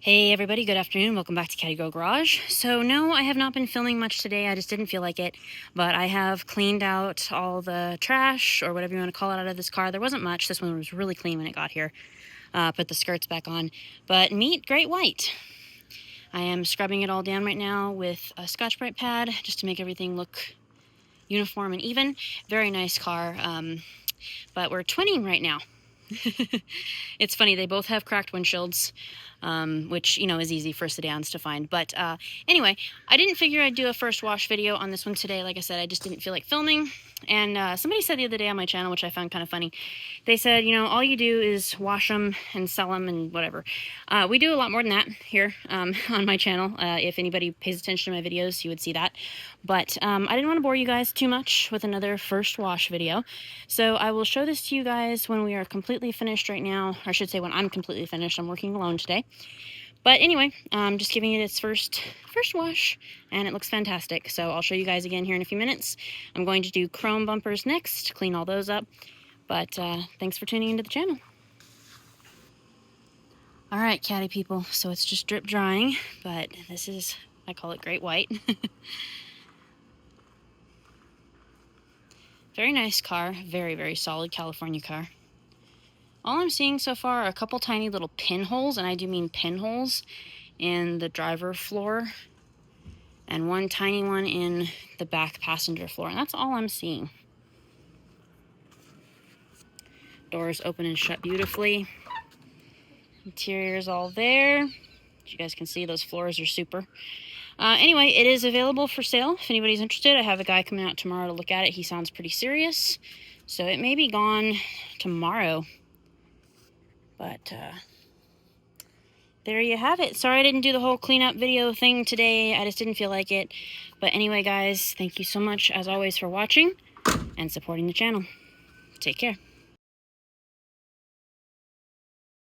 Hey everybody, good afternoon. Welcome back to Caddy Girl Garage. So no, I have not been filming much today. I just didn't feel like it, but I have cleaned out all the trash or whatever you want to call it out of this car. There wasn't much. This one was really clean when it got here. Put the skirts back on, but meet Great White. I am scrubbing it all down right now with a Scotch-Brite pad just to make everything look uniform and even. Very nice car, but we're twinning right now. It's funny, they both have cracked windshields, which, you know, is easy for sedans to find. But anyway, I didn't figure I'd do a first wash video on this one today. Like I said, I just didn't feel like filming. And somebody said the other day on my channel, which I found kind of funny, they said, you know, all you do is wash them and sell them and whatever. We do a lot more than that here on my channel. If anybody pays attention to my videos, you would see that. But I didn't want to bore you guys too much with another first wash video. So I will show this to you guys when we are completely finished right now. Or I should say when I'm completely finished. I'm working alone today. But anyway, I'm just giving it its first wash, and it looks fantastic. So I'll show you guys again here in a few minutes. I'm going to do chrome bumpers next, clean all those up. But thanks for tuning into the channel. All right, caddy people, so it's just drip drying, but this is, I call it Great White. Very nice car, very, very solid California car. All I'm seeing so far are a couple tiny little pinholes, and I do mean pinholes, in the driver floor, and one tiny one in the back passenger floor, and that's all I'm seeing. Doors open and shut beautifully. Interior's all there. As you guys can see, those floors are super. Anyway, it is available for sale if anybody's interested. I have a guy coming out tomorrow to look at it. He sounds pretty serious, so it may be gone tomorrow. But there you have it. Sorry I didn't do the whole cleanup video thing today. I just didn't feel like it. But anyway, guys, thank you so much, as always, for watching and supporting the channel. Take care.